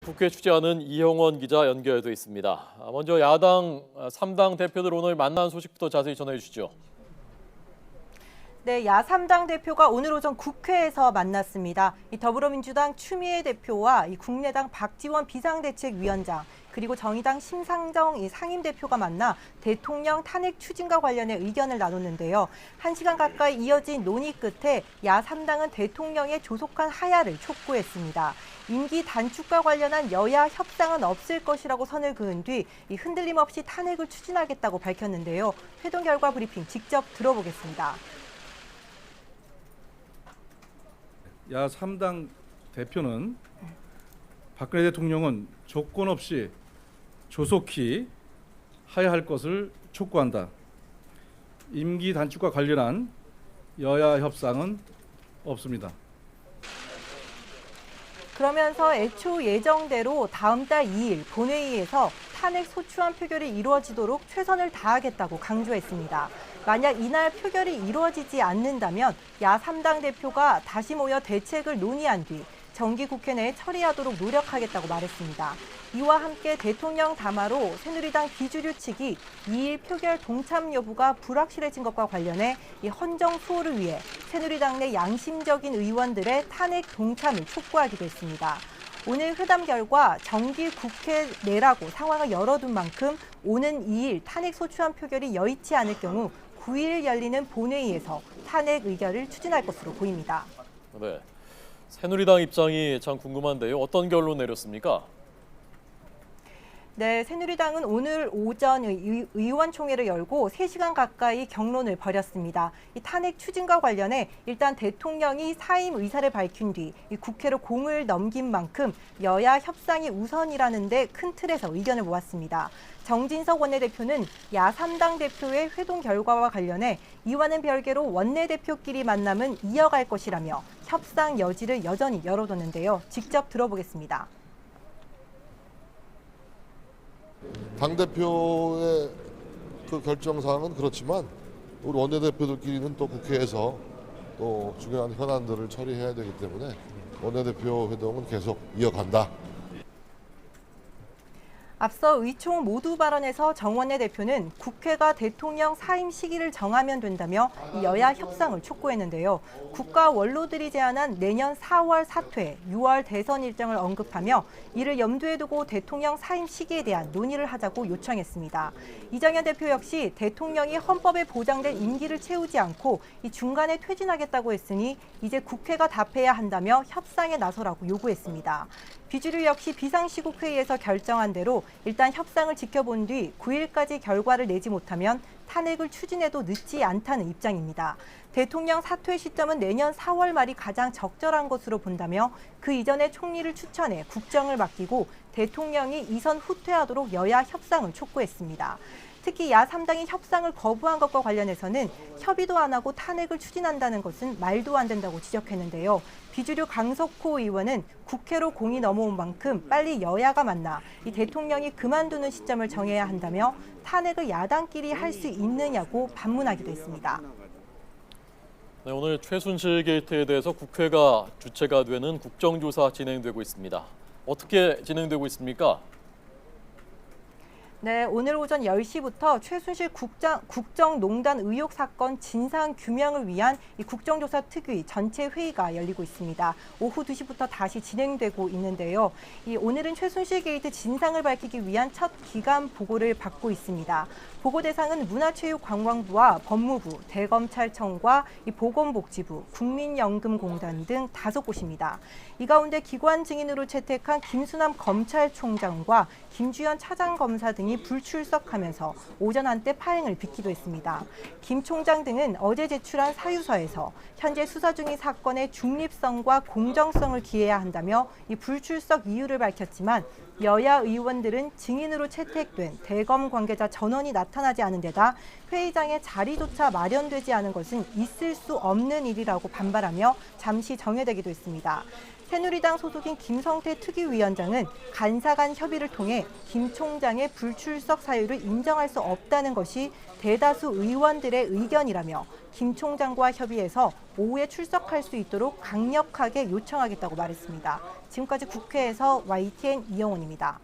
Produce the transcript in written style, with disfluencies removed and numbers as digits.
국회 취재하는 이형원 기자 연결돼 있습니다. 먼저 야당 3당 대표들 오늘 만난 소식부터 자세히 전해 주시죠. 네, 야3당 대표가 오늘 오전 국회에서 만났습니다. 더불어민주당 추미애 대표와 국민의당 박지원 비상대책위원장 그리고 정의당 심상정 상임대표가 만나 대통령 탄핵 추진과 관련해 의견을 나눴는데요. 1시간 가까이 이어진 논의 끝에 야3당은 대통령의 조속한 하야를 촉구했습니다. 임기 단축과 관련한 여야 협상은 없을 것이라고 선을 그은 뒤 흔들림 없이 탄핵을 추진하겠다고 밝혔는데요. 회동 결과 브리핑 직접 들어보겠습니다. 야3당 대표는 박근혜 대통령은 조건 없이 조속히 하야할 것을 촉구한다. 임기 단축과 관련한 여야 협상은 없습니다. 그러면서 애초 예정대로 다음 달 2일 본회의에서 탄핵 소추안 표결이 이루어지도록 최선을 다하겠다고 강조했습니다. 만약 이날 표결이 이루어지지 않는다면 야3당 대표가 다시 모여 대책을 논의한 뒤 정기국회 내에 처리하도록 노력하겠다고 말했습니다. 이와 함께 대통령 담화로 새누리당 비주류 측이 2일 표결 동참 여부가 불확실해진 것과 관련해 헌정 수호를 위해 새누리당 내 양심적인 의원들의 탄핵 동참을 촉구하기도 했습니다. 오늘 회담 결과 정기 국회 내라고 상황을 열어둔 만큼 오는 2일 탄핵 소추안 표결이 여의치 않을 경우 9일 열리는 본회의에서 탄핵 의결을 추진할 것으로 보입니다. 네, 새누리당 입장이 참 궁금한데요. 어떤 결론 내렸습니까? 네, 새누리당은 오늘 오전 의원총회를 열고 3시간 가까이 격론을 벌였습니다. 이 탄핵 추진과 관련해 일단 대통령이 사임 의사를 밝힌 뒤 국회로 공을 넘긴 만큼 여야 협상이 우선이라는 데 큰 틀에서 의견을 모았습니다. 정진석 원내대표는 야3당 대표의 회동 결과와 관련해 이와는 별개로 원내대표끼리 만남은 이어갈 것이라며 협상 여지를 여전히 열어뒀는데요. 직접 들어보겠습니다. 당대표의 그 결정사항은 그렇지만 우리 원내대표들끼리는 또 국회에서 또 중요한 현안들을 처리해야 되기 때문에 원내대표 회동은 계속 이어간다. 앞서 의총 모두 발언에서 정 원내대표는 국회가 대통령 사임 시기를 정하면 된다며 여야 협상을 촉구했는데요. 국가 원로들이 제안한 내년 4월 사퇴, 6월 대선 일정을 언급하며 이를 염두에 두고 대통령 사임 시기에 대한 논의를 하자고 요청했습니다. 이정현 대표 역시 대통령이 헌법에 보장된 임기를 채우지 않고 이 중간에 퇴진하겠다고 했으니 이제 국회가 답해야 한다며 협상에 나서라고 요구했습니다. 비주류 역시 비상시국회의에서 결정한 대로 일단 협상을 지켜본 뒤 9일까지 결과를 내지 못하면 탄핵을 추진해도 늦지 않다는 입장입니다. 대통령 사퇴 시점은 내년 4월 말이 가장 적절한 것으로 본다며 그 이전에 총리를 추천해 국정을 맡기고 대통령이 이선 후퇴하도록 여야 협상을 촉구했습니다. 특히 야3당이 협상을 거부한 것과 관련해서는 협의도 안 하고 탄핵을 추진한다는 것은 말도 안 된다고 지적했는데요. 비주류 강석호 의원은 국회로 공이 넘어온 만큼 빨리 여야가 만나 이 대통령이 그만두는 시점을 정해야 한다며 탄핵을 야당끼리 할 수 있느냐고 반문하기도 했습니다. 네, 오늘 최순실 게이트에 대해서 국회가 주체가 되는 국정조사 진행되고 있습니다. 어떻게 진행되고 있습니까? 네, 오늘 오전 10시부터 최순실 국정농단 의혹 사건 진상 규명을 위한 이 국정조사 특위 전체 회의가 열리고 있습니다. 오후 2시부터 다시 진행되고 있는데요. 오늘은 최순실 게이트 진상을 밝히기 위한 첫 기간 보고를 받고 있습니다. 보고 대상은 문화체육관광부와 법무부, 대검찰청과 보건복지부, 국민연금공단 등 5곳입니다. 이 가운데 기관 증인으로 채택한 김수남 검찰총장과 김주현 차장검사 등이 불출석하면서 오전 한때 파행을 빚기도 했습니다. 김 총장 등은 어제 제출한 사유서에서 현재 수사 중인 사건의 중립성과 공정성을 기해야 한다며 이 불출석 이유를 밝혔지만 여야 의원들은 증인으로 채택된 대검 관계자 전원이 나타나지 않은 데다 회의장에 자리조차 마련되지 않은 것은 있을 수 없는 일이라고 반발하며 잠시 정회되기도 했습니다. 새누리당 소속인 김성태 특위위원장은 간사 간 협의를 통해 김 총장의 불출석 사유를 인정할 수 없다는 것이 대다수 의원들의 의견이라며 김 총장과 협의해서 오후에 출석할 수 있도록 강력하게 요청하겠다고 말했습니다. 지금까지 국회에서 YTN 이영훈입니다.